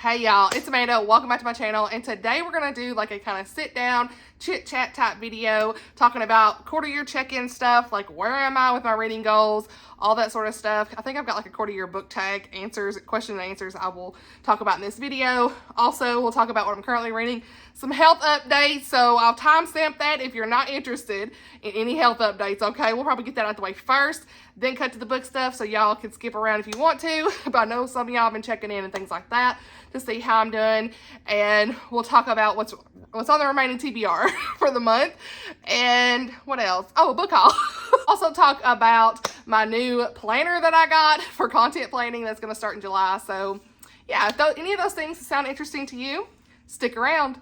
Hey y'all, it's Amanda. Welcome back to my channel, and today we're going to do like a kind of sit down chit chat type video talking about quarter year check-in stuff, like where am I with my reading goals, all that sort of stuff. I think I've got like a quarter year book tag answers, question and answers I will talk about in this video. Also, we'll talk about what I'm currently reading, some health updates, so I'll timestamp that if you're not interested in any health updates, okay? We'll probably get that out the way first, then cut to the book stuff so y'all can skip around if you want to, but I know some of y'all have been checking in and things like that to see how I'm doing, and we'll talk about what's on the remaining TBR for the month, and what else? Oh, a book haul. Also talk about my new planner that I got for content planning that's going to start in July. So yeah, if any of those things sound interesting to you, stick around.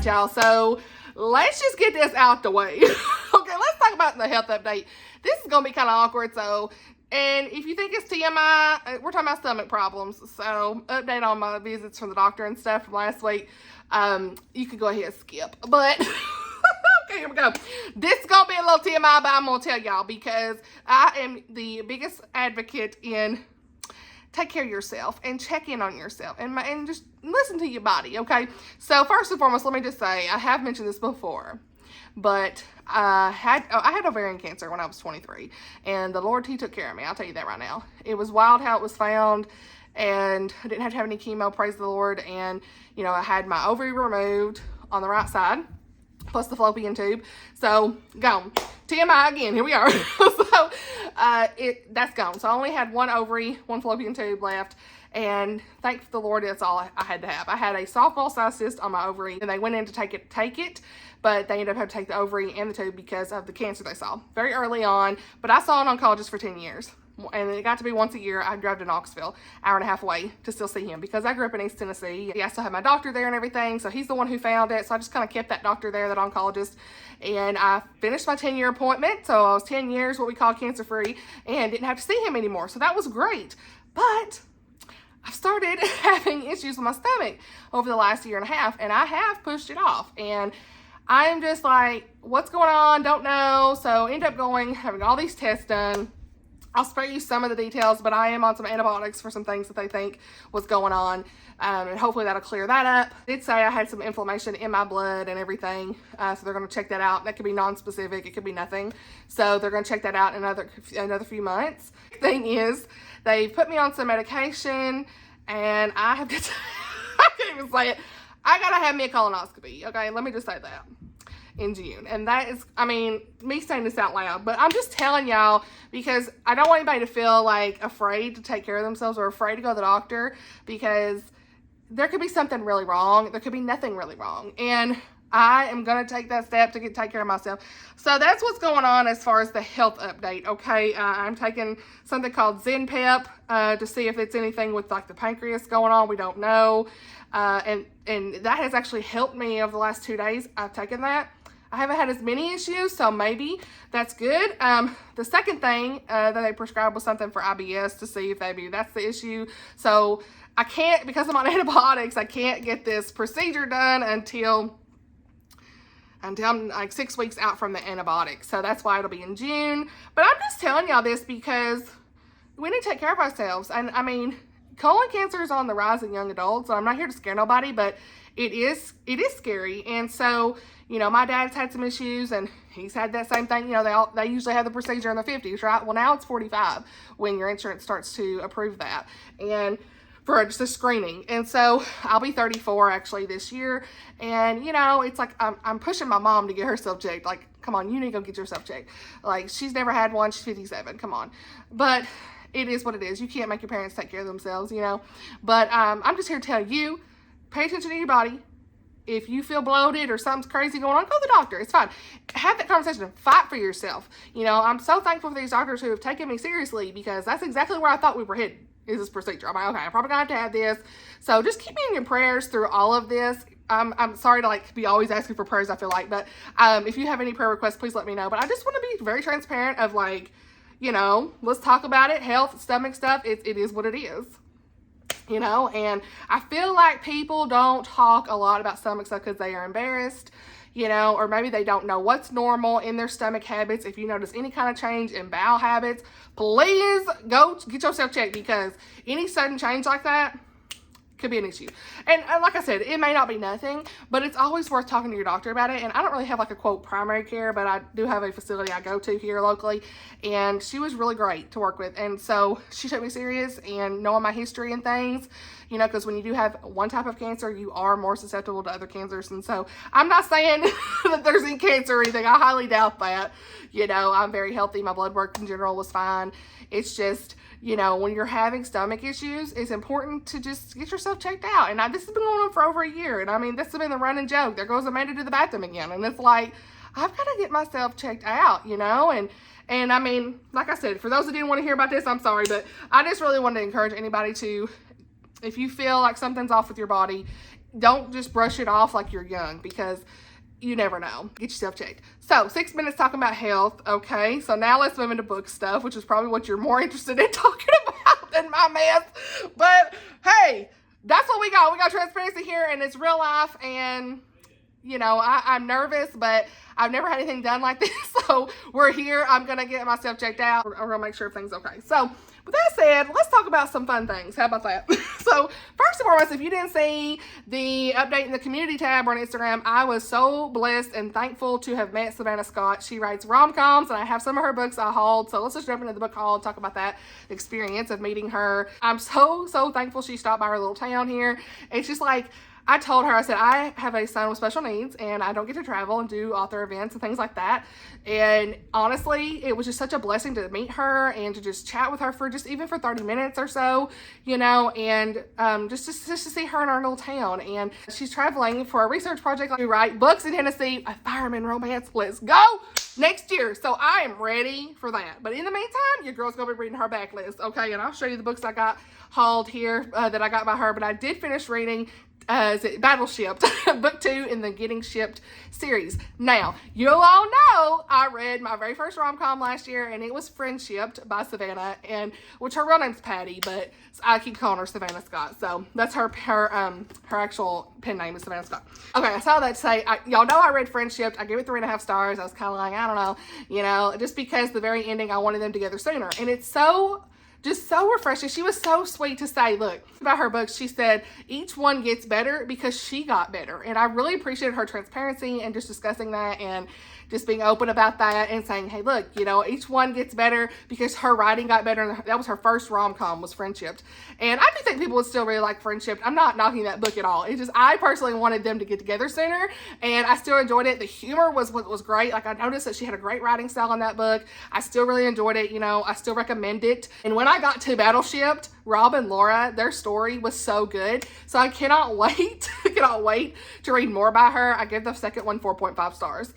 Y'all, so let's just get this out the way. Okay, let's talk about the health update. This is gonna be kind of awkward, so, and if you think it's TMI, we're talking about stomach problems, so update on my visits from the doctor and stuff from last week. You could go ahead and skip, but okay, here we go. This is gonna be a little TMI, but I'm gonna tell y'all because I am the biggest advocate in take care of yourself and check in on yourself and just listen to your body, okay? So first and foremost, let me just say, I have mentioned this before, but I had ovarian cancer when I was 23, and the Lord, He took care of me. I'll tell you that right now. It was wild how it was found, and I didn't have to have any chemo, praise the Lord, and, you know, I had my ovary removed on the right side, plus the fallopian tube, so gone. TMI again, here we are. So that's gone. So I only had one ovary, one fallopian tube left, and thank the Lord, that's all I had to have. I had a softball size cyst on my ovary, and they went in to take it, but they ended up having to take the ovary and the tube because of the cancer they saw very early on. But I saw an oncologist for 10 years. And it got to be once a year. I drove to Knoxville, hour and a half away, to still see him because I grew up in East Tennessee. I still had my doctor there and everything, so he's the one who found it. So I just kind of kept that doctor there, that oncologist, and I finished my 10-year appointment. So I was 10 years, what we call cancer-free, and didn't have to see him anymore. So that was great. But I started having issues with my stomach over the last year and a half, and I have pushed it off. And I'm just like, what's going on? Don't know. So end up having all these tests done. I'll spare you some of the details, but I am on some antibiotics for some things that they think was going on, and hopefully that'll clear that up. I did say I had some inflammation in my blood and everything, so they're going to check that out. That could be non-specific. It could be nothing. So they're going to check that out in another few months. Thing is, they put me on some medication, and I have to I can't even say it. I got to have me a colonoscopy, okay? Let me just say that. In June, and that is, I mean, me saying this out loud, but I'm just telling y'all because I don't want anybody to feel like afraid to take care of themselves or afraid to go to the doctor, because there could be something really wrong. There could be nothing really wrong, and I am going to take that step to take care of myself. So that's what's going on as far as the health update, okay? I'm taking something called Zen Pep to see if it's anything with like the pancreas going on. We don't know, and that has actually helped me over the last 2 days. I've taken that. I haven't had as many issues, so maybe that's good. The second thing that they prescribed was something for IBS to see if maybe that's the issue. So I can't, because I'm on antibiotics, I can't get this procedure done until I'm like 6 weeks out from the antibiotics. So that's why it'll be in June. But I'm just telling y'all this because we need to take care of ourselves. And I mean, colon cancer is on the rise in young adults. So I'm not here to scare nobody, but it is scary. And so, you know, my dad's had some issues, and he's had that same thing. You know, they usually have the procedure in their 50s, right? Well, now it's 45 when your insurance starts to approve that, and for just a screening. And so I'll be 34 actually this year, and you know, it's like I'm pushing my mom to get herself checked. Like, come on, you need to go get yourself checked. Like, she's never had one. She's 57. Come on, but it is what it is. You can't make your parents take care of themselves, you know. But I'm just here to tell you, pay attention to your body. If you feel bloated or something's crazy going on, go to the doctor. It's fine. Have that conversation. Fight for yourself. You know, I'm so thankful for these doctors who have taken me seriously, because that's exactly where I thought we were headed, is this procedure. I'm like, okay, I'm probably going to have this. So just keep me in your prayers through all of this. I'm sorry to like be always asking for prayers, I feel like, but if you have any prayer requests, please let me know. But I just want to be very transparent of like, you know, let's talk about it. Health, stomach stuff. It is what it is. you know, and I feel like people don't talk a lot about stomach stuff because they are embarrassed, you know, or maybe they don't know what's normal in their stomach habits. If you notice any kind of change in bowel habits, please go get yourself checked, because any sudden change like that could be an issue. And like I said, it may not be nothing, but it's always worth talking to your doctor about it. And I don't really have like a quote primary care, but I do have a facility I go to here locally, and she was really great to work with. And so she took me serious, and knowing my history and things, you know, because when you do have one type of cancer, you are more susceptible to other cancers. And so I'm not saying that there's any cancer or anything. I highly doubt that. You know, I'm very healthy. My blood work in general was fine. It's just, you know, when you're having stomach issues, it's important to just get yourself checked out. And this has been going on for over a year. And I mean, this has been the running joke. There goes Amanda to the bathroom again. And it's like, I've got to get myself checked out, you know? And I mean, like I said, for those that didn't want to hear about this, I'm sorry. But I just really wanted to encourage anybody to, if you feel like something's off with your body, don't just brush it off like you're young, because you never know. Get yourself checked. So 6 minutes talking about health. Okay, so now let's move into book stuff, which is probably what you're more interested in talking about than my mess. But hey, that's what we got. We got transparency here, and it's real life. And you know, I'm nervous, but I've never had anything done like this. So we're here. I'm going to get myself checked out. We're going to make sure everything's okay. So with that said, let's talk about some fun things. How about that? So first and foremost, if you didn't see the update in the community tab on Instagram, I was so blessed and thankful to have met Savannah Scott. She writes rom-coms, and I have some of her books I hold. So let's just jump into the book haul and talk about that experience of meeting her. I'm so thankful she stopped by our little town here. It's just like, I told her, I said, I have a son with special needs, and I don't get to travel and do author events and things like that. And honestly, it was just such a blessing to meet her and to just chat with her for just even for 30 minutes or so, you know, and just to see her in our little town. And she's traveling for a research project to write books in Tennessee, a fireman romance. Let's go next year. So I am ready for that. But in the meantime, your girl's going to be reading her backlist, okay? And I'll show you the books I got hauled here that I got by her. But I did finish reading Battleshipped, book 2 in the Getting Shipped series. Now, you all know I read my very first rom-com last year, and it was Friendshipped by Savannah, and which her real name's Patty, but I keep calling her Savannah Scott. So that's her actual pen name is Savannah Scott. Okay, I saw that to say, y'all know I read Friendshipped. I gave it 3.5 stars. I was kind of like, I don't know, you know, just because the very ending, I wanted them together sooner. And it's just so refreshing. She was so sweet to say, look, about her books, she said, each one gets better because she got better. And I really appreciated her transparency and just discussing that and just being open about that and saying, hey, look, you know, each one gets better because her writing got better. And that was her first rom-com, was Friendshipped. And I do think people would still really like Friendshipped. I'm not knocking that book at all. It's just, I personally wanted them to get together sooner, and I still enjoyed it. The humor was great. Like, I noticed that she had a great writing style in that book. I still really enjoyed it. You know, I still recommend it. And when I got to Battleshipped, Rob and Laura, their story was so good. So I cannot wait, to read more by her. I give the second one 4.5 stars.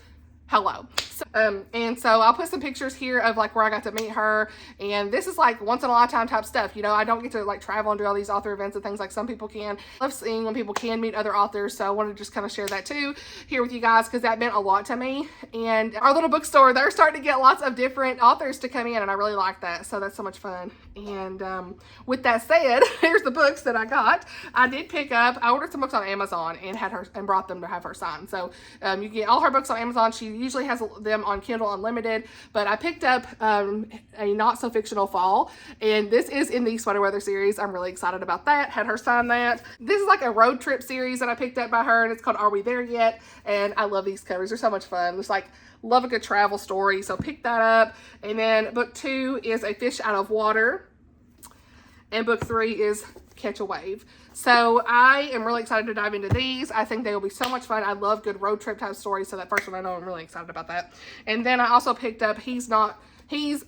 Hello. And so I'll put some pictures here of like where I got to meet her, and this is like once in a lifetime type stuff. You know, I don't get to like travel and do all these author events and things like some people can. I love seeing when people can meet other authors, so I wanted to just kind of share that too here with you guys, because that meant a lot to me. And our little bookstore, they're starting to get lots of different authors to come in, and I really like that. So that's so much fun. And with that said, here's the books that I got. I did pick up, I ordered some books on Amazon and brought them to have her sign. So you get all her books on Amazon. She usually has them on Kindle Unlimited, but I picked up a not so fictional fall, and this is in the Sweater Weather series. I'm really excited about that. Had her sign that. This is like a road trip series that I picked up by her, and it's called Are We There Yet? And I love these covers. They're so much fun. It's like, love a good travel story, so pick that up. And then book 2 is A Fish Out of Water, and book 3 is Catch a Wave. So I am really excited to dive into these. I think they will be so much fun. I love good road trip type stories, so that first one, I know I'm really excited about that. And then I also picked up He's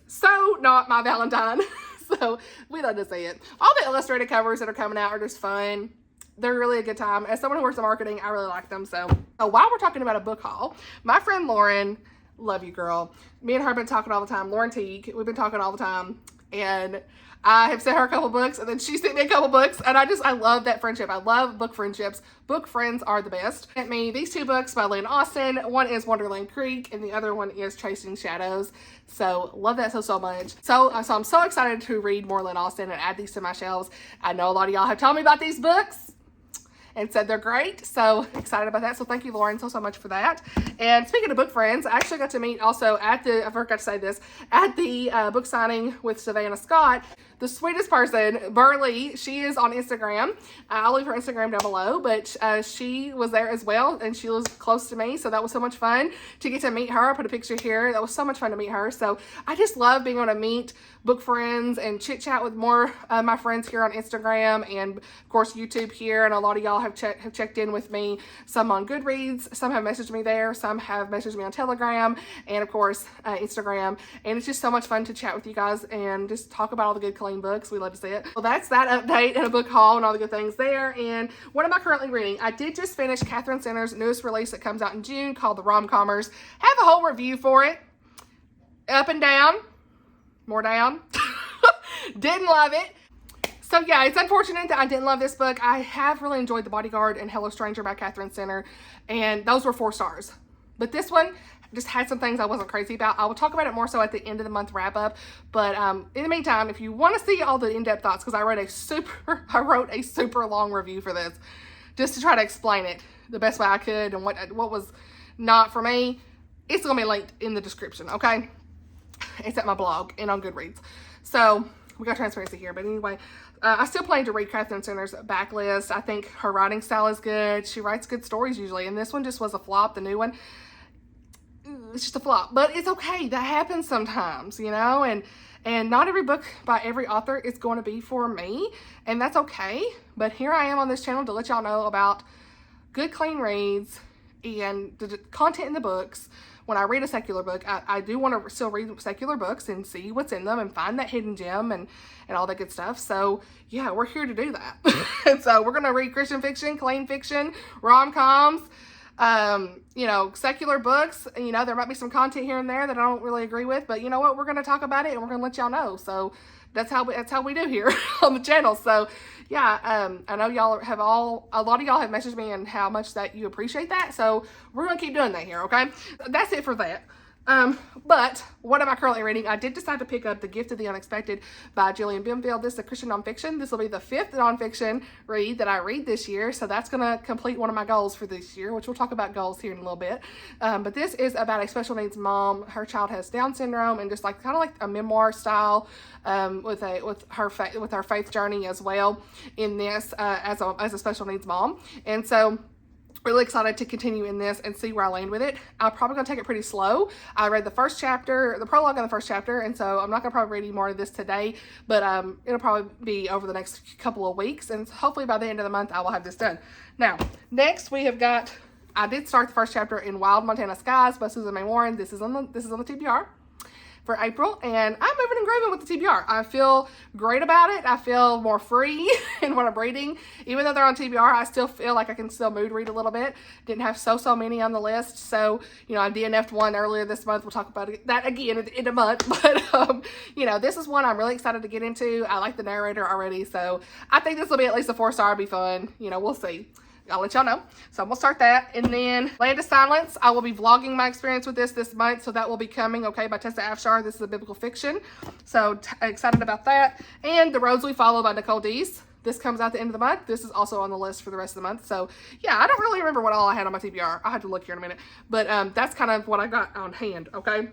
So Not My Valentine. So we love to see it. All the illustrated covers that are coming out are just fun. They're really a good time. As someone who works in marketing, I really like them. So while we're talking about a book haul, my friend Lauren, love you girl. Me and her have been talking all the time. Lauren Teague, we've been talking all the time. And I have sent her a couple books, and then she sent me a couple books, and I love that friendship. I love book friendships. Book friends are the best. Sent me these 2 books by Lynn Austin. One is Wonderland Creek, and the other one is Chasing Shadows. So love that so much. So I'm so excited to read more Lynn Austin and add these to my shelves. I know a lot of y'all have told me about these books and said they're great. So excited about that. So thank you, Lauren, so much for that. And speaking of book friends, I actually got to meet also at the, I forgot to say this, at the book signing with Savannah Scott. The sweetest person, Burley, she is on Instagram. I'll leave her Instagram down below, but she was there as well, and she was close to me, so that was so much fun to get to meet her. I put a picture here. That was so much fun to meet her. So I just love being able to meet book friends and chit chat with more of my friends here on Instagram and of course YouTube here. And a lot of y'all have checked in with me, some on Goodreads, some have messaged me there, some have messaged me on Telegram, and of course Instagram. And it's just so much fun to chat with you guys and just talk about all the good clean books. We love to see it. Well, that's that update and a book haul and all the good things there. And what am I currently reading? I did just finish Catherine Center's newest release that comes out in June called The Rom-Commers. Have a whole review for it. Up and down. More down. Didn't love it. So yeah, it's unfortunate that I didn't love this book. I have really enjoyed The Bodyguard and Hello Stranger by Catherine Center, and those were 4 stars. But this one just had some things I wasn't crazy about. I will talk about it more so at the end of the month wrap up. But in the meantime, if you want to see all the in-depth thoughts, because I wrote a super long review for this, just to try to explain it the best way I could and what was not for me, it's gonna be linked in the description, okay? It's at my blog and on Goodreads. So we got transparency here, but anyway, I still plan to read Catherine Center's backlist. I think her writing style is good. She writes good stories usually, and this one just was a flop. The new one, it's just a flop, but it's okay. That happens sometimes, you know, and not every book by every author is going to be for me, and that's okay. But here I am on this channel to let y'all know about good, clean reads and the content in the books. When I read a secular book, I do want to still read secular books and see what's in them and find that hidden gem and all that good stuff. So yeah, we're here to do that. And so we're going to read Christian fiction, clean fiction, rom-coms, you know, secular books. You know, there might be some content here and there that I don't really agree with, but you know what? We're going to talk about it and we're going to let y'all know. So that's how we do here on the channel. So yeah, I know y'all have a lot of y'all have messaged me and how much that you appreciate that. So we're going to keep doing that here. Okay. That's it for that. But what am I currently reading? I did decide to pick up The Gift of the Unexpected by Gillian Benfield. This is a Christian nonfiction. This will be the 5th nonfiction read that I read this year. So that's going to complete one of my goals for this year, which we'll talk about goals here in a little bit. But this is about a special needs mom. Her child has Down syndrome, and just like kind of like a memoir style, with her faith journey as well in this, as a special needs mom. And so really excited to continue in this and see where I land with it. I'm probably going to take it pretty slow. I read the first chapter, the prologue in the first chapter, and so I'm not going to probably read any more of this today, but it'll probably be over the next couple of weeks, and hopefully by the end of the month I will have this done. Now, next we have got, I did start the first chapter in Wild Montana Skies by Susan May Warren. This is on the TBR for April, and I'm moving and grooving with the TBR. I feel great about it. I feel more free in what I'm reading. Even though they're on TBR, I still feel like I can still mood read a little bit. Didn't have so many on the list, so, you know, I DNF'd one earlier this month. We'll talk about that again at the end of the month, but, you know, this is one I'm really excited to get into. I like the narrator already, so I think this will be at least a 4-star. It'll be fun. You know, we'll see. I'll let y'all know. So I'm gonna start that. And then Land of Silence, I will be vlogging my experience with this month, so that will be coming, okay, by Tessa Afshar. This is a biblical fiction, so excited about that. And The Roads We Follow by Nicole Deese. This comes out at the end of the month. This is also on the list for the rest of the month. So yeah, I don't really remember what all I had on my TBR. I'll have to look here in a minute, but that's kind of what I got on hand, okay?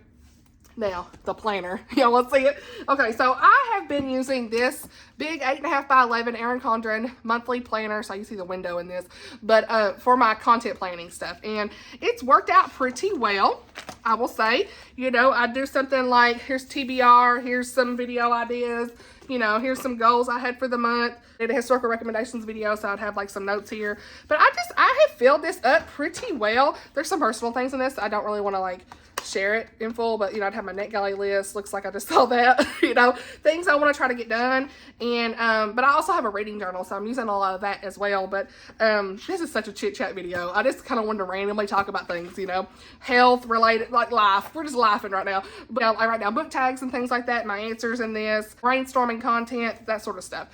Now, the planner. Y'all want to see it? Okay, so I have been using this big 8.5 by 11 Erin Condren monthly planner. So you see the window in this, but for my content planning stuff. And it's worked out pretty well, I will say. You know, I do something like, here's TBR, here's some video ideas, you know, here's some goals I had for the month. Did a historical recommendations video, so I'd have like some notes here. But I have filled this up pretty well. There's some personal things in this I don't really want to like share it in full, but, you know, I'd have my NetGalley list. Looks like I just saw that, you know, things I want to try to get done. And, but I also have a reading journal, so I'm using a lot of that as well. But, this is such a chit chat video. I just kind of wanted to randomly talk about things, you know, health related, like life. We're just laughing right now. But I write down book tags and things like that, my answers in this, brainstorming content, that sort of stuff.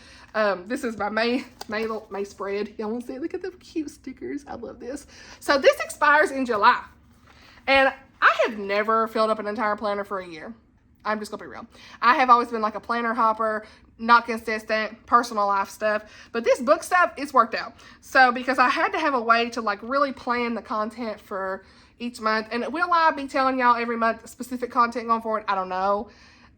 This is my May spread. Y'all want to see it? Look at the cute stickers. I love this. So this expires in July. And I have never filled up an entire planner for a year. I'm just gonna be real. I have always been like a planner hopper, not consistent, personal life stuff. But this book stuff, it's worked out. So because I had to have a way to like really plan the content for each month. And will I be telling y'all every month specific content going forward? I don't know.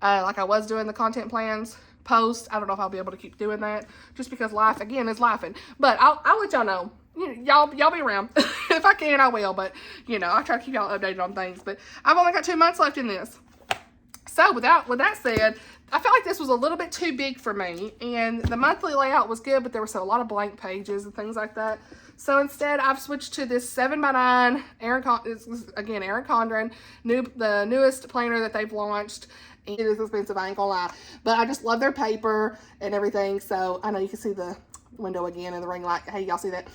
Like I was doing the content plans post. I don't know if I'll be able to keep doing that just because life again is laughing. But I'll let y'all know. You know, y'all be around. If I can, I will. But, you know, I try to keep y'all updated on things. But I've only got 2 months left in this. So, with that said, I felt like this was a little bit too big for me. And the monthly layout was good, but there was a lot of blank pages and things like that. So, instead, I've switched to this 7x9 Erin Condren, the newest planner that they've launched. It is expensive, I ain't gonna lie. But I just love their paper and everything. So, I know you can see the window again and the ring light. Hey, y'all see that?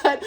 But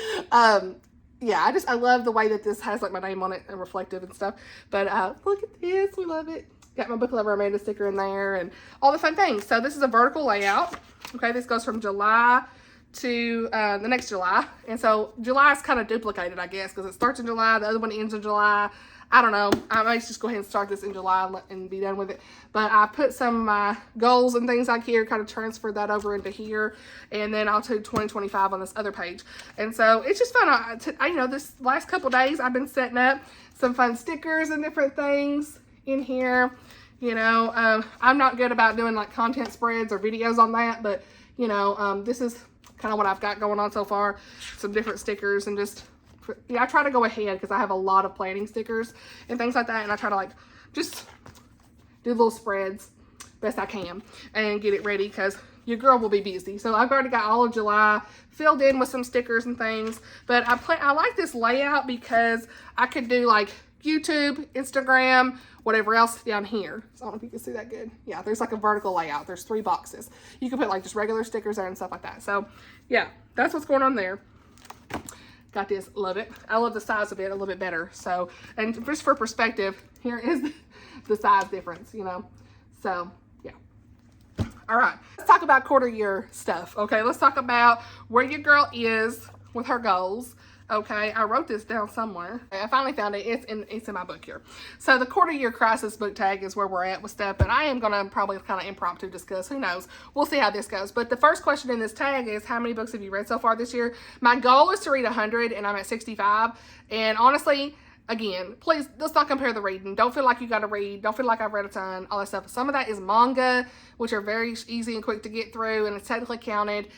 yeah, I love the way that this has like my name on it and reflective and stuff. But look at this, we love it. Got my Book Lover Amanda sticker in there and all the fun things. So this is a vertical layout. Okay, this goes from July to the next July. And so July is kind of duplicated, I guess, because it starts in July, the other one ends in July. I don't know. I might just go ahead and start this in July and be done with it. But I put some of my goals and things like here, kind of transferred that over into here. And then I'll do 2025 on this other page. And so it's just fun. I you know, this last couple days I've been setting up some fun stickers and different things in here. You know, I'm not good about doing like content spreads or videos on that. But, you know, this is kind of what I've got going on so far. Some different stickers and just... Yeah, I try to go ahead because I have a lot of planning stickers and things like that. And I try to like just do little spreads best I can and get it ready because your girl will be busy. So I've already got all of July filled in with some stickers and things. But I like this layout because I could do like YouTube, Instagram, whatever else down here. So I don't know if you can see that good. Yeah, there's like a vertical layout. There's 3 boxes. You can put like just regular stickers there and stuff like that. So yeah, that's what's going on there. Got this, love it. I love the size of it a little bit better. So, and just for perspective, here is the size difference, you know. So, yeah. All right, let's talk about quarter year stuff, okay? Let's talk about where your girl is with her goals. Okay, I wrote this down somewhere. I finally found it. It's in my book here. So the quarter year crisis book tag is where we're at with stuff, but I am gonna probably kind of impromptu discuss. Who knows? We'll see how this goes. But the first question in this tag is, how many books have you read so far this year? My goal is to read 100, and I'm at 65. And honestly, again, please, let's not compare the reading. Don't feel like you got to read. Don't feel like I've read a ton, all that stuff. Some of that is manga, which are very easy and quick to get through, and it's technically counted.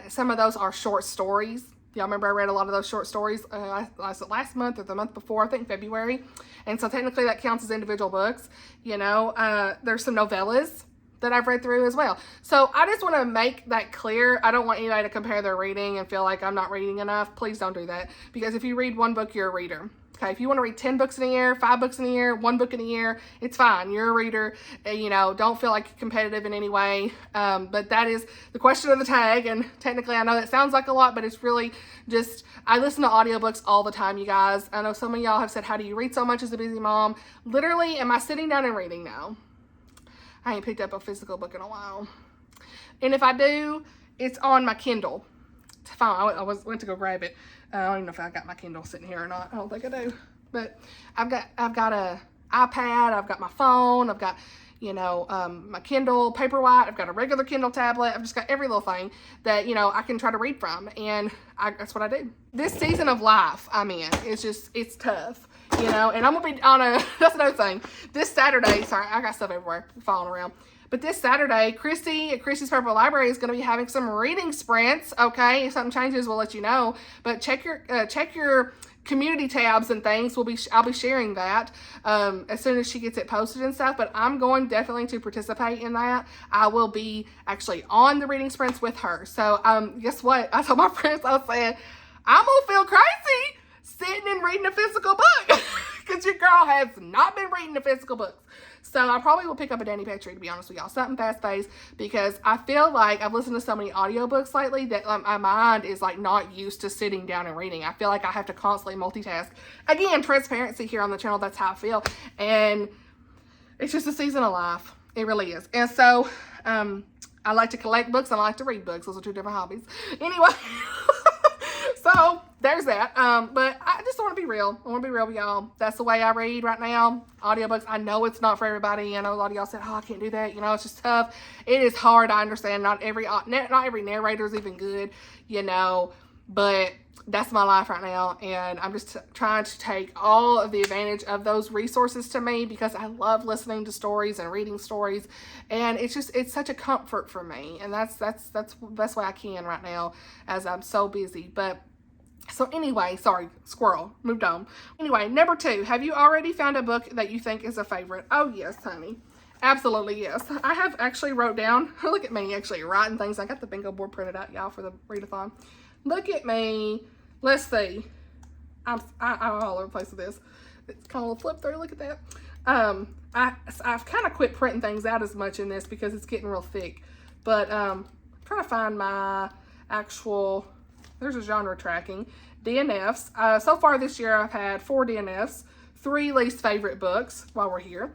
Some of those are short stories. Y'all remember I read a lot of those short stories last month or the month before, I think February. And so technically that counts as individual books. You know, there's some novellas that I've read through as well. So I just want to make that clear. I don't want anybody to compare their reading and feel like I'm not reading enough. Please don't do that. Because if you read 1 book, you're a reader. Okay, if you want to read 10 books in a year, 5 books in a year, 1 book in a year, it's fine. You're a reader. You know, don't feel like you're competitive in any way. But that is the question of the tag. And technically, I know that sounds like a lot, but it's really just, I listen to audiobooks all the time, you guys. I know some of y'all have said, how do you read so much as a busy mom? Literally, am I sitting down and reading now? I ain't picked up a physical book in a while. And if I do, it's on my Kindle. It's fine. I went to go grab it. I don't even know if I got my Kindle sitting here or not. I don't think I do. But I've got a iPad. I've got my phone. I've got, you know, my Kindle Paperwhite. I've got a regular Kindle tablet. I've just got every little thing that, you know, I can try to read from. And that's what I do. This season of life I'm in, it's tough. You know, and I'm going to be on that's another thing. This Saturday, sorry, I got stuff everywhere falling around. But this Saturday, Christy at Christy's Purple Library is going to be having some reading sprints, okay? If something changes, we'll let you know. But check your community tabs and things. I'll be sharing that as soon as she gets it posted and stuff. But I'm going definitely to participate in that. I will be actually on the reading sprints with her. So guess what? I told my friends, I was saying, I'm going to feel crazy sitting and reading a physical book. because your girl has not been reading the physical books. So I probably will pick up a Danny Petrie, to be honest with y'all. Something fast-paced, because I feel like I've listened to so many audiobooks lately that my mind is like not used to sitting down and reading. I feel like I have to constantly multitask. Again, transparency here on the channel, that's how I feel. And it's just a season of life. It really is. And so I like to collect books and I like to read books. Those are two different hobbies. Anyway, so there's that. But I just want to be real. I want to be real with y'all. That's the way I read right now. Audiobooks. I know it's not for everybody. I know a lot of y'all said, oh, I can't do that. You know, it's just tough. It is hard. I understand. Not every narrator is even good, you know, but that's my life right now. And I'm just trying to take all of the advantage of those resources to me, because I love listening to stories and reading stories. And it's such a comfort for me. And that's the best way I can right now, as I'm so busy. But so anyway, sorry, squirrel, moved on. Anyway, number 2, have you already found a book that you think is a favorite? Oh yes, honey. Absolutely, yes. I have actually wrote down, look at me actually writing things. I got the bingo board printed out, y'all, for the readathon. Look at me. Let's see. I'm all over the place with this. It's kind of a flip through. Look at that. I've kind of quit printing things out as much in this because it's getting real thick. But I'm trying to find my actual, there's a genre tracking. DNFs. So far this year I've had 4 DNFs, 3 least favorite books while we're here.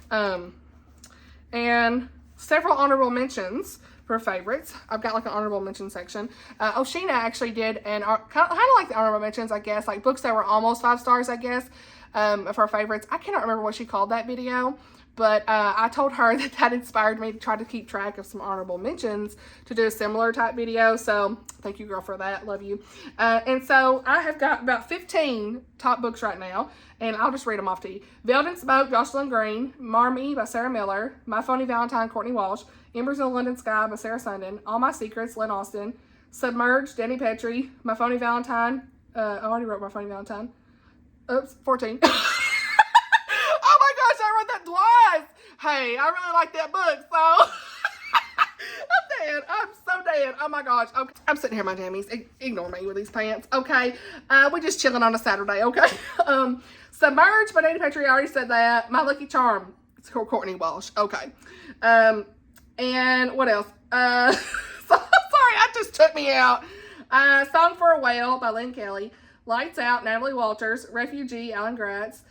And several honorable mentions for favorites. I've got like an honorable mention section. Oshina actually did, and kind of like the honorable mentions, I guess, like books that were almost 5 stars, I guess, for favorites. I cannot remember what she called that video, but I told her that inspired me to try to keep track of some honorable mentions to do a similar type video. So thank you, girl, for that. Love you. And so I have got about 15 top books right now, and I'll just read them off to you. Veiled in Smoke, Jocelyn Green. Marmee by Sarah Miller. My Phony Valentine, Courtney Walsh. Embers in the London Sky by Sarah Sundin. All My Secrets, Lynn Austin. Submerged, Danny Petrie. My Phony Valentine. I already wrote My Phony Valentine. Oops, 14. Oh my gosh, I read that twice. Hey, I really like that book, so I'm dead. I'm so dead. Oh my gosh. Okay, I'm sitting here in my jammies. Ignore me with these pants. Okay, we're just chilling on a Saturday. Okay. Submerged by Danny Petrie. I already said that. My Lucky Charm. It's called Courtney Walsh. Okay. And what else? Sorry, that just took me out. Song for a Whale by Lynn Kelly. Lights Out, Natalie Walters. Refugee, Alan Gratz.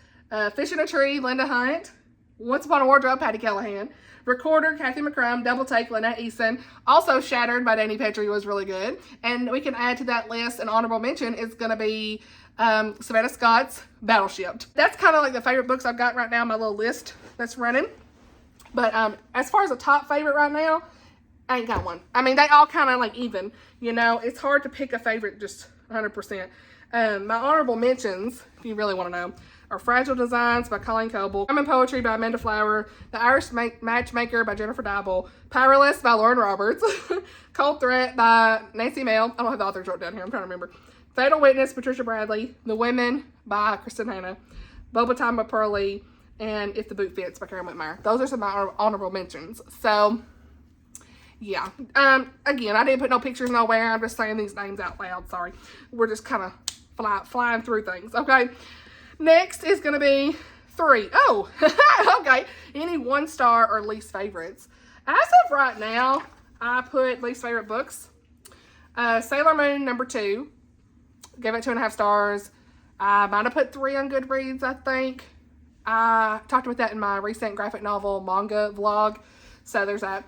Fish in a Tree, Linda Hunt. Once Upon a Wardrobe, Patty Callahan. Recorder, Kathy McCrum. Double Take, Lynette Easton. Also Shattered by Danny Petrie was really good. And we can add to that list an honorable mention is going to be Savannah Scott's Battleship. That's kind of like the favorite books I've got right now, my little list that's running. But as far as a top favorite right now, I ain't got one. I mean, they all kind of like even, you know. It's hard to pick a favorite just 100%. My honorable mentions, if you really want to know, are Fragile Designs by Colleen Coble, Common Poetry by Amanda Flower, The Irish Matchmaker by Jennifer Dibble, Powerless by Lauren Roberts, Cold Threat by Nancy Mail. I don't have the authors wrote down here. I'm trying to remember. Fatal Witness, Patricia Bradley, The Women by Kristen Hanna, Boba Time by Pearlie, and If the Boot Fits by Karen Whitmire. Those are some of my honorable mentions. So, yeah. Again, I didn't put no pictures nowhere. I'm just saying these names out loud. Sorry. We're just kind of flying through things. Okay. Next is going to be 3. Oh, okay. Any 1-star or least favorites. As of right now, I put least favorite books. Sailor Moon, number 2. Gave it 2.5 stars. I might have put 3 on Goodreads, I think. I talked about that in my recent graphic novel manga vlog. So there's that.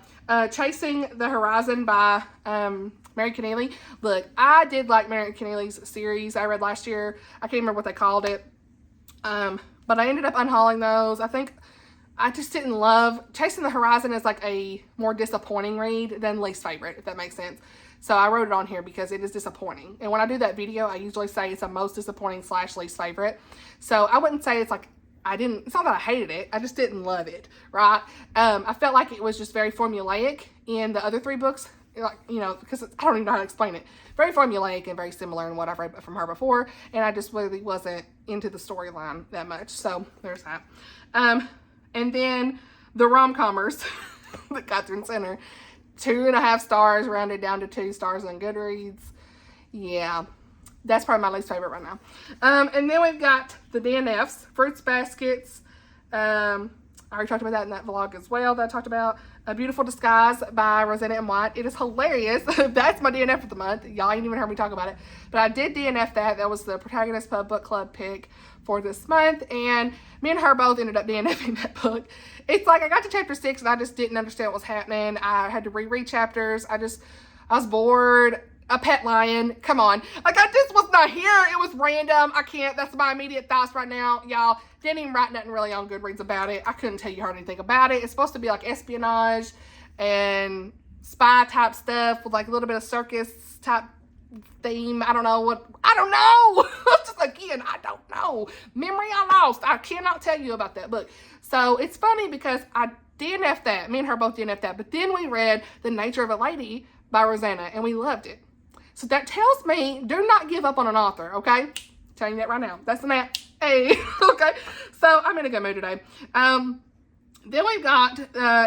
Chasing the Horizon by Mary Keneally. Look, I did like Mary Keneally's series I read last year. I can't remember what they called it. But I ended up unhauling those. I think I just didn't love Chasing the Horizon is like a more disappointing read than least favorite, if that makes sense. So I wrote it on here because it is disappointing. And when I do that video, I usually say it's a most disappointing / least favorite. So I wouldn't say it's like it's not that I hated it. I just didn't love it, right? I felt like it was just very formulaic in the other 3 books. Like, you know, because I don't even know how to explain it. Very formulaic and very similar in what I've read from her before. And I just really wasn't into the storyline that much. So there's that. And then the rom-commers that Catherine Center. 2.5 stars rounded down to 2 stars on Goodreads. Yeah. That's probably my least favorite right now. And then we've got the DNFs, Fruits Baskets. I already talked about that in that vlog as well that I talked about. A Beautiful Disguise by Rosanna M. White. It is hilarious. That's my DNF of the month. Y'all ain't even heard me talk about it. But I did DNF that. That was the Protagonist Pub Book Club pick for this month. And me and her both ended up DNFing that book. It's like I got to chapter 6 and I just didn't understand what was happening. I had to reread chapters. I was bored. A pet lion. Come on. Like, I just was not here. It was random. I can't. That's my immediate thoughts right now. Y'all, didn't even write nothing really on Goodreads about it. I couldn't tell you hardly anything about it. It's supposed to be like espionage and spy type stuff with like a little bit of circus type theme. I don't know what. I don't know. Just again, I don't know. Memory I lost. I cannot tell you about that book. So it's funny because I DNF'd that. Me and her both DNF'd that. But then we read The Nature of a Lady by Rosanna and we loved it. So that tells me, do not give up on an author, okay? Telling you that right now. That's an app. Hey, okay? So I'm in a good mood today. Then we've got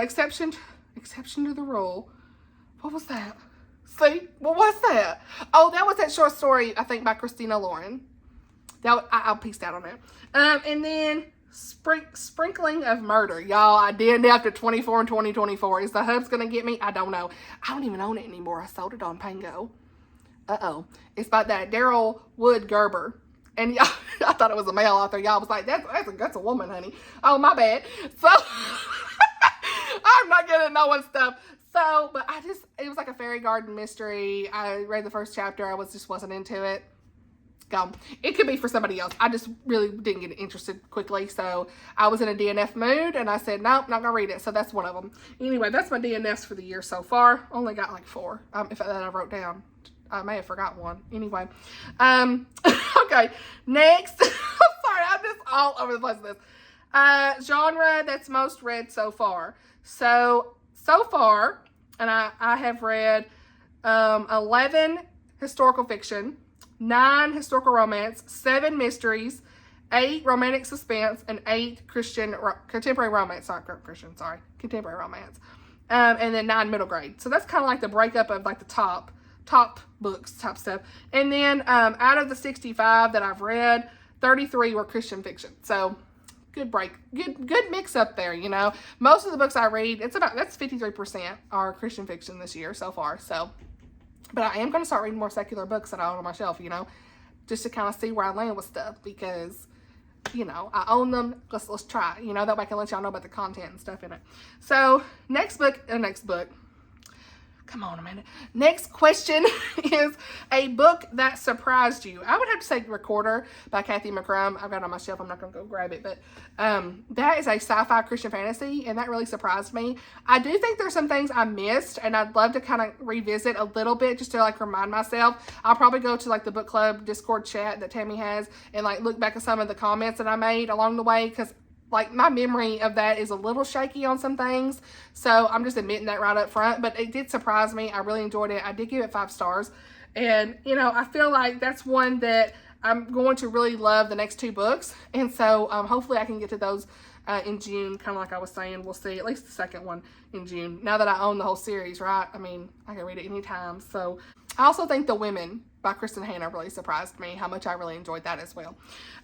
exception to the rule. What was that? See? What was that? Oh, that was that short story, I think, by Christina Lauren. I'll piece out on that. And then Sprinkling of Murder. Y'all, I did after 24 and 2024. Is the hub's going to get me? I don't know. I don't even own it anymore. I sold it on Pango. Uh-oh. It's by that Daryl Wood Gerber. And y'all, I thought it was a male author. Y'all was like, that's a woman, honey. Oh, my bad. So, I'm not good at knowing stuff. So, but it was like a fairy garden mystery. I read the first chapter. I wasn't into it. Go. It could be for somebody else. I just really didn't get interested quickly. So, I was in a DNF mood. And I said, nope, not going to read it. So, that's one of them. Anyway, that's my DNFs for the year so far. Only got like 4. If that I wrote down. I may have forgot one. Anyway. Okay. Next. I'm sorry. I'm just all over the place with this. Genre that's most read so far. So far, and I have read 11 historical fiction, 9 historical romance, 7 mysteries, 8 romantic suspense, and 8 contemporary romance. Contemporary romance. And then 9 middle grade. So that's kind of like the breakup of like the top books type stuff. And then out of the 65 that I've read, 33 were Christian fiction. So good break. Good mix up there, you know. Most of the books I read, that's 53% are Christian fiction this year so far. So, but I am going to start reading more secular books that I own on my shelf, you know, just to kind of see where I land with stuff because, you know, I own them. Let's try, you know, that way I can let y'all know about the content and stuff in it. So next book. Come on a minute. Next question is a book that surprised you. I would have to say Recorder by Kathy McCrum. I've got it on my shelf. I'm not going to go grab it. But that is a sci-fi Christian fantasy, and that really surprised me. I do think there's some things I missed, and I'd love to kind of revisit a little bit just to, like, remind myself. I'll probably go to, like, the book club Discord chat that Tammy has and, like, look back at some of the comments that I made along the way because like, my memory of that is a little shaky on some things. So, I'm just admitting that right up front. But it did surprise me. I really enjoyed it. I did give it 5 stars. And, you know, I feel like that's one that I'm going to really love the next 2 books. And so, hopefully I can get to those in June. Kind of like I was saying. We'll see. At least the second one in June. Now that I own the whole series, right? I mean, I can read it anytime. So, I also think The Women by Kristen Hanna really surprised me. How much I really enjoyed that as well.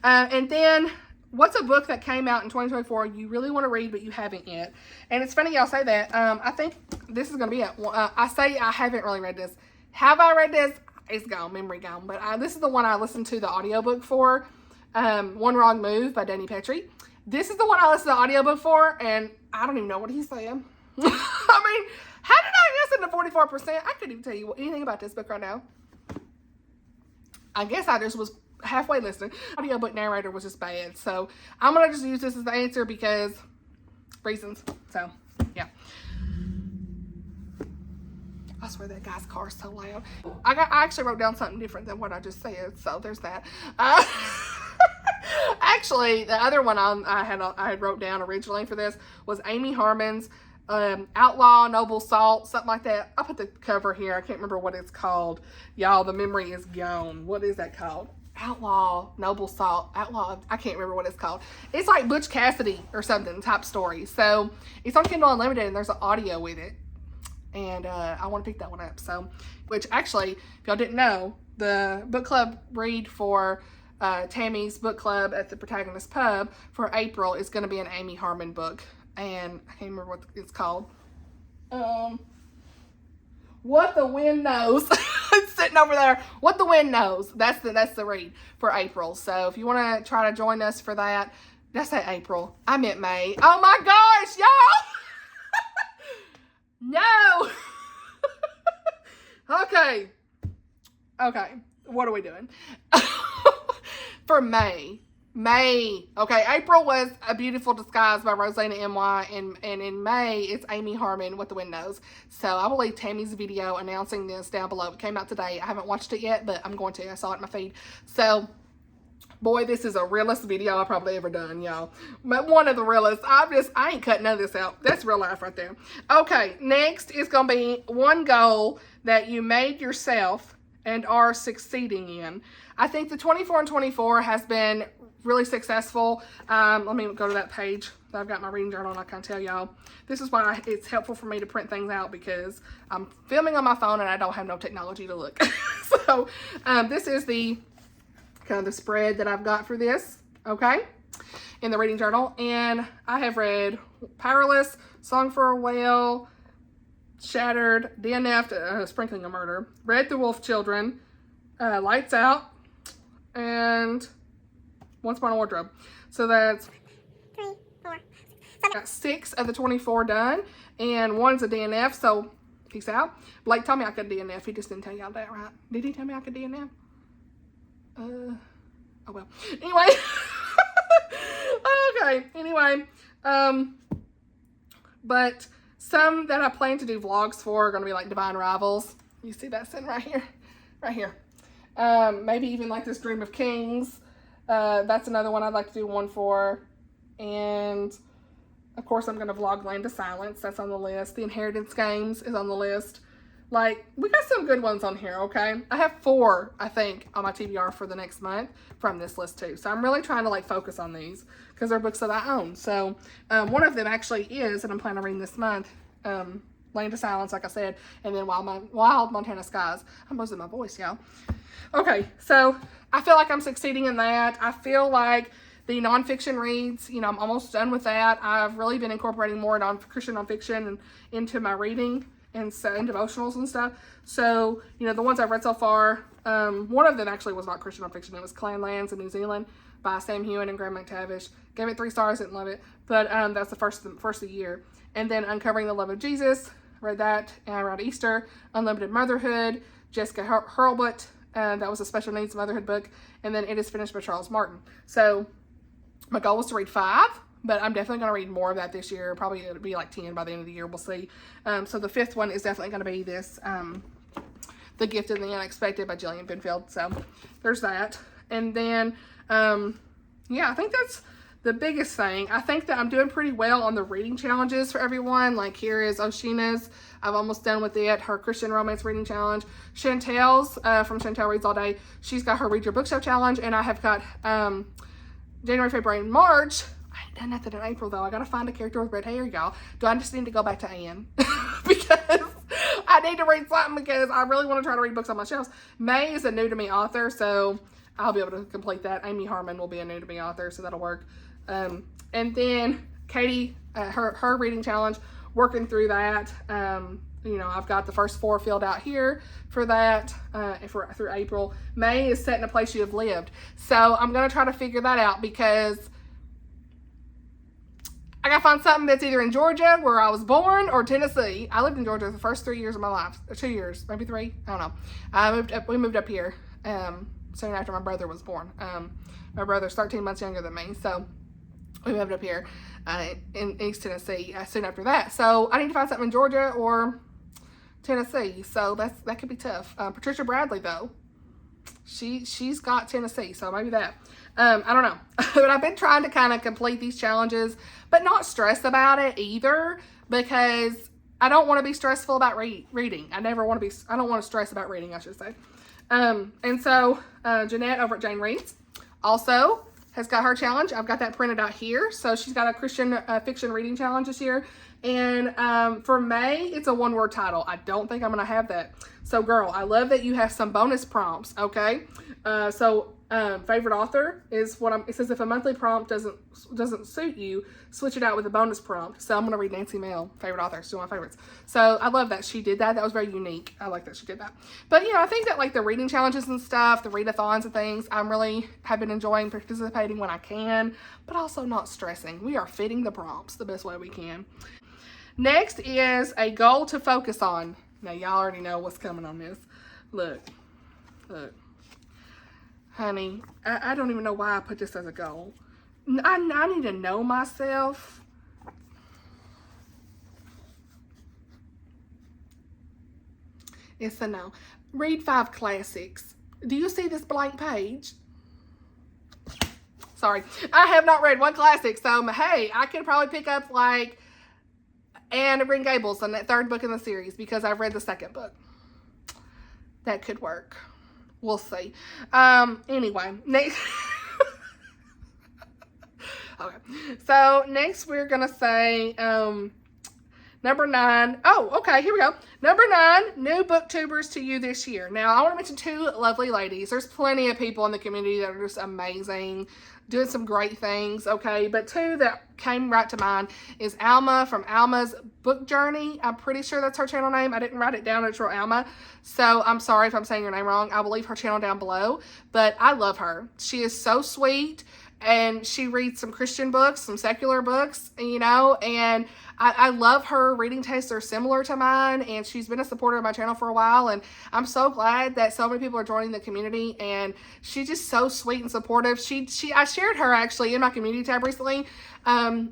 And then... what's a book that came out in 2024 you really want to read but you haven't yet? And it's funny y'all say that. I think this is going to be it. I say I haven't really read this. Have I read this? It's gone. Memory gone. But this is the one I listened to the audiobook for. One Wrong Move by Danny Petrie. This is the one I listened to the audiobook for, and I don't even know what he's saying. I mean, how did I listen to 44%? I couldn't even tell you anything about this book right now. I guess I just was halfway listening. Audiobook narrator was just bad. So I'm going to just use this as the answer because reasons. So, yeah. I swear that guy's car is so loud. I actually wrote down something different than what I just said. So there's that. Actually, the other one I had wrote down originally for this was Amy Harmon's Outlaw, Noble Salt, something like that. I'll put the cover here. I can't remember what it's called. Y'all, the memory is gone. What is that called? Outlaw, Noble Salt, Outlaw, I can't remember what it's called. It's like Butch Cassidy or something type story. So it's on Kindle Unlimited and there's an audio with it. And I want to pick that one up. So, which actually, if y'all didn't know, the book club read for Tammy's book club at the Protagonist Pub for April is going to be an Amy Harmon book, and I can't remember what it's called. What the Wind Knows. It's sitting over there. What the Wind Knows. That's the read for April. So if you want to try to join us for that, did I say April? I meant May. Oh my gosh, y'all! No. Okay. What are we doing? For May. Okay, April was A Beautiful Disguise by Rosanna M.Y. And in May, it's Amy Harmon, What the Wind Knows. So I will leave Tammy's video announcing this down below. It came out today. I haven't watched it yet, but I'm going to. I saw it in my feed. So, boy, this is a realest video I've probably ever done, y'all. But one of the realest. I ain't cutting none of this out. That's real life right there. Okay, next is going to be one goal that you made yourself and are succeeding in. I think the 24 and 24 has been really successful. Let me go to that page that I've got my reading journal, and I can tell y'all. This is why it's helpful for me to print things out, because I'm filming on my phone and I don't have no technology to look. So this is the kind of the spread that I've got for this, okay, in the reading journal. And I have read Powerless, Song for a Whale, Shattered, DNF'd, Sprinkling a Murder, read The Wolf Children, Lights Out, and Once Upon a Wardrobe. So that's 3, 4, 7. Got 6 of the 24 done, and one's a DNF, so peace out. Blake told me I could DNF. He just didn't tell y'all that, right? Did he tell me I could DNF? Oh well. Anyway. Okay. Anyway. But some that I plan to do vlogs for are going to be like Divine Rivals. You see that sitting right here? Right here. Maybe even like this Dream of Kings. That's another one I'd like to do one for. And of course I'm going to vlog Land of Silence. That's on the list. The Inheritance Games is on the list. Like, we got some good ones on here, okay? I have 4, I think, on my TBR for the next month from this list too. So I'm really trying to like focus on these because they're books that I own. So one of them actually is, and I'm planning on reading this month, Land of Silence, like I said, and then Wild Montana Skies. I'm losing my voice, y'all. Okay, so I feel like I'm succeeding in that. I feel like the nonfiction reads, you know, I'm almost done with that. I've really been incorporating more Christian nonfiction into my reading and devotionals and stuff. So, you know, the ones I've read so far, one of them actually was not Christian nonfiction. It was Clanlands in New Zealand by Sam Hewen and Graham McTavish. Gave it 3 stars, didn't love it. But that's the first of the year. And then Uncovering the Love of Jesus, read that around Easter. Unlimited Motherhood, Jessica Hurlbut, that was a special needs motherhood book. And then It Is Finished by Charles Martin. So my goal was to read 5. But I'm definitely going to read more of that this year. Probably it'll be like 10 by the end of the year. We'll see. So the 5th one is definitely going to be this, The Gift of the Unexpected by Gillian Benfield. So there's that. And then, yeah, I think that's the biggest thing. I think that I'm doing pretty well on the reading challenges for everyone. Like here is Oshina's. I've almost done with it. Her Christian Romance Reading Challenge. Chantel's from Chantel Reads All Day. She's got her Read Your Bookshelf Challenge. And I have got January, February, and March. I ain't done nothing in April, though. I got to find a character with red hair, y'all. Do I just need to go back to Anne? Because I need to read something because I really want to try to read books on my shelves. May is a new to me author, so I'll be able to complete that. Amy Harmon will be a new to me author, so that'll work. And then Katie, her reading challenge, working through that. You know, I've got the first 4 filled out here for that through April. May is Set in a Place You Have Lived. So I'm going to try to figure that out because I gotta find something that's either in Georgia, where I was born, or Tennessee. I lived in Georgia the first 3 years of my life. Or 2 years, maybe 3. I don't know. We moved up here soon after my brother was born. My brother's 13 months younger than me, so we moved up here in East Tennessee soon after that. So I need to find something in Georgia or Tennessee. So that could be tough. Patricia Bradley, though, she's got Tennessee, so maybe that. I don't know. But I've been trying to kind of complete these challenges, but not stress about it either, because I don't want to be stressful about reading. I don't want to stress about reading, I should say. And so Jeanette over at Jane Reads also has got her challenge. I've got that printed out here. So she's got a Christian fiction reading challenge this year. And for May, it's a one-word title. I don't think I'm going to have that. So, girl, I love that you have some bonus prompts, okay? Favorite author is it says if a monthly prompt doesn't suit you, switch it out with a bonus prompt. So I'm going to read Nancy Mail, favorite author. She's one of my favorites. So I love that she did that. That was very unique. I like that she did that. But, I think that like the reading challenges and stuff, the readathons and things, have been enjoying participating when I can, but also not stressing. We are fitting the prompts the best way we can. Next is a goal to focus on. Now, y'all already know what's coming on this. Look. Honey, I don't even know why I put this as a goal. I need to know myself. It's a no. Read 5 classics. Do you see this blank page? Sorry. I have not read one classic, so hey, I could probably pick up like Anne of Green Gables on that 3rd book in the series because I've read the 2nd book. That could work. We'll see. Anyway, next. Okay. So next we're going to say, number 9. Oh, okay. Here we go. Number 9, new booktubers to you this year. Now, I want to mention 2 lovely ladies. There's plenty of people in the community that are just amazing, doing some great things, okay? But 2 that came right to mind is Alma from Alma's Book Journey. I'm pretty sure that's her channel name. I didn't write it down. It's real Alma. So I'm sorry if I'm saying your name wrong. I will leave her channel down below. But I love her. She is so sweet. And she reads some Christian books, some secular books, and I love her reading tastes are similar to mine, and she's been a supporter of my channel for a while, and I'm so glad that so many people are joining the community, and she's just so sweet and supportive. I shared her actually in my community tab recently.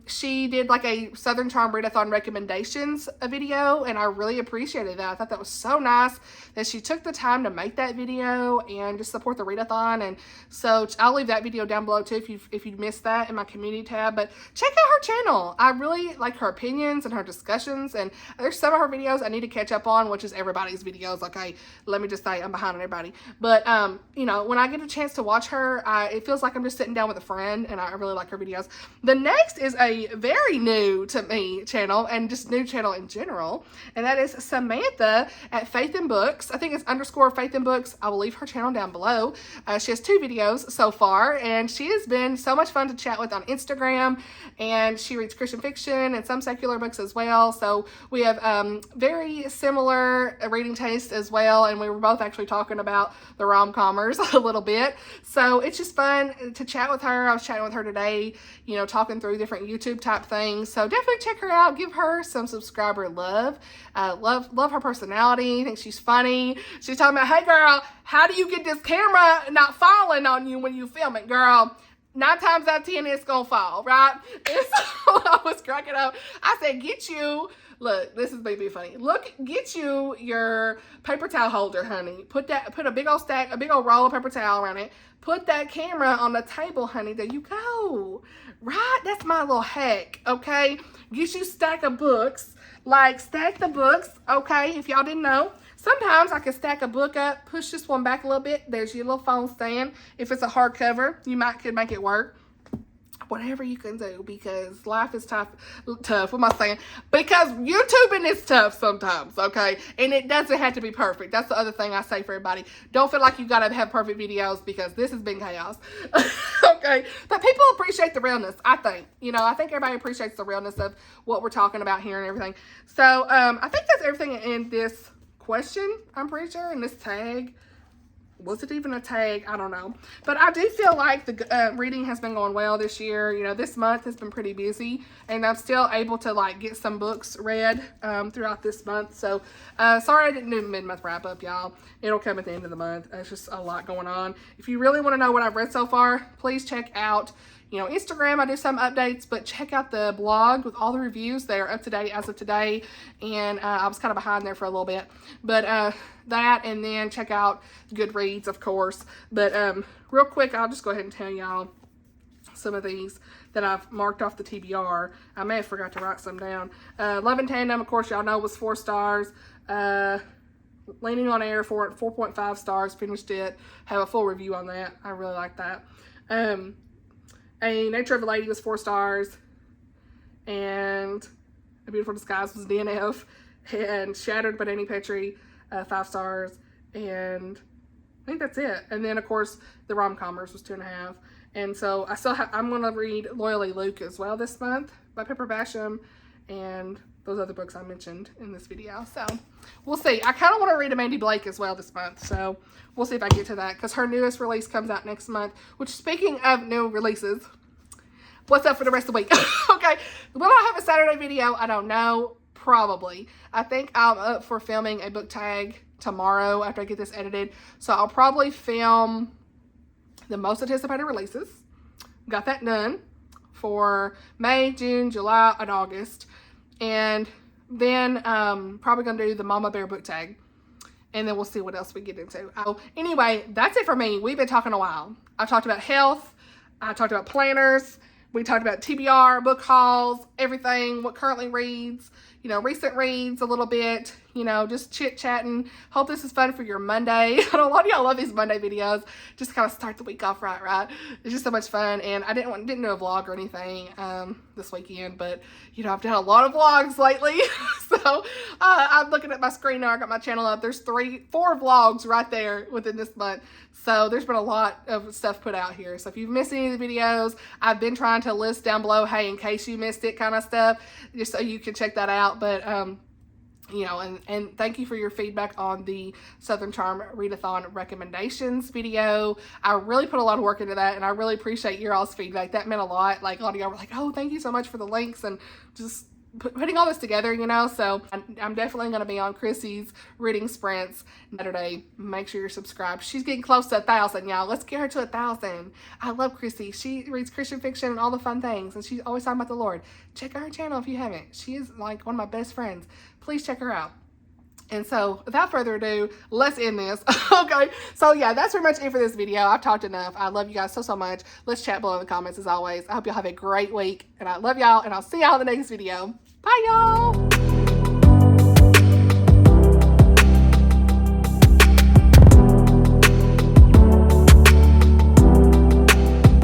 She did like a Southern Charm Readathon recommendations video, and I really appreciated that. I thought that was so nice that she took the time to make that video and just support the Readathon. And so I'll leave that video down below too if you missed that in my community tab. But check out her channel. I really like her opinions and her discussions, and there's some of her videos I need to catch up on, which is everybody's videos. Okay, let me just say I'm behind on everybody. But when I get a chance to watch her, it feels like I'm just sitting down with a friend, and I really like her videos. The next is a very new to me channel, and just new channel in general, and that is Samantha at Faith in Books. I think it's _Faith in Books. I will leave her channel down below. She has 2 videos so far, and she has been so much fun to chat with on Instagram, and she reads Christian fiction and some secular books as well. So we have very similar reading taste as well, and we were both actually talking about the rom-commers a little bit. So it's just fun to chat with her. I was chatting with her today, talking through different YouTube type things. So definitely check her out. Give her some subscriber love. Love her personality. I think she's funny. She's talking about, hey girl, how do you get this camera not falling on you when you film it, girl? 9 times out of 10, it's gonna fall, right? And so I was cracking up. I said, look, this is maybe funny. Get you your paper towel holder, honey. Put a big old roll of paper towel around it. Put that camera on the table, honey. There you go. Right? That's my little hack, okay? Get you a stack of books. Like, stack the books, okay? If y'all didn't know. Sometimes I can stack a book up, push this one back a little bit. There's your little phone stand. If it's a hardcover, you could make it work. Whatever you can do, because life is tough. What am I saying? Because YouTubing is tough sometimes, okay? And it doesn't have to be perfect. That's the other thing I say for everybody. Don't feel like you gotta have perfect videos, because this has been chaos. Okay? But people appreciate the realness, I think. I think everybody appreciates the realness of what we're talking about here and everything. So, I think that's everything in this question, I'm pretty sure, in this tag. Was it even a tag? I don't know. But I do feel like the reading has been going well this year. This month has been pretty busy, and I'm still able to get some books read throughout this month. So sorry I didn't do mid-month wrap-up, y'all. It'll come at the end of the month. It's just a lot going on. If you really want to know what I've read so far, please check out Instagram. I do some updates, but check out the blog with all the reviews. They are up to date as of today, and I was kind of behind there for a little bit. But that, and then check out Goodreads, of course. But real quick, I'll just go ahead and tell y'all some of these that I've marked off the TBR. I may have forgot to write some down. Love and Tandem, of course, y'all know, was 4 stars. Leaning on Air for 4.5 stars. Finished it. Have a full review on that. I really like that. A Nature of a Lady was 4 stars. And A Beautiful Disguise was DNF, and Shattered by Danny Petrie, 5 stars, and I think that's it. And then, of course, the rom-comers was 2.5. And so I'm going to read Loyally Luke as well this month by Pepper Basham, and those other books I mentioned in this video. So we'll see. I kind of want to read a Mandy Blake as well this month. So we'll see if I get to that, because her newest release comes out next month. Which, speaking of new releases, what's up for the rest of the week? Okay. Will I have a Saturday video? I don't know. Probably. I think I'm up for filming a book tag tomorrow after I get this edited. So I'll probably film the most anticipated releases. Got that done for May, June, July, and August. And then probably going to do the Mama Bear book tag. And then we'll see what else we get into. Anyway, that's it for me. We've been talking a while. I've talked about health. I talked about planners. We talked about TBR, book hauls, everything, what currently reads, you know, recent reads a little bit, you know, just chit-chatting. Hope this is fun for your Monday. I know a lot of y'all love these Monday videos. Just kind of start the week off right. It's just so much fun. And I didn't do a vlog or anything this weekend, but, you know, I've done a lot of vlogs lately. So I'm looking at my screen now. I got my channel up. There's 4 vlogs right there within this month. So there's been a lot of stuff put out here. So if you've missed any of the videos, I've been trying to list down below, hey, in case you missed it kind of stuff, just so you can check that out. But, you know, and thank you for your feedback on the Southern Charm Readathon recommendations video. I really put a lot of work into that, and I really appreciate your all's feedback. That meant a lot. Like, a lot of y'all were like, oh, thank you so much for the links, and just putting all this together, you know. So I'm definitely going to be on Chrissy's reading sprints Saturday. Make sure you're subscribed. She's getting close to 1,000, y'all. Let's get her to 1,000. I love Chrissy. She reads Christian fiction and all the fun things, and she's always talking about the Lord. Check out her channel if you haven't. She is like one of my best friends. Please check her out. And so, without further ado, let's end this. Okay, so yeah, that's pretty much it for this video. I've talked enough. I love you guys so much. Let's chat below in the comments as always. I hope y'all have a great week, and I love y'all, and I'll see y'all in the next video. Bye, y'all.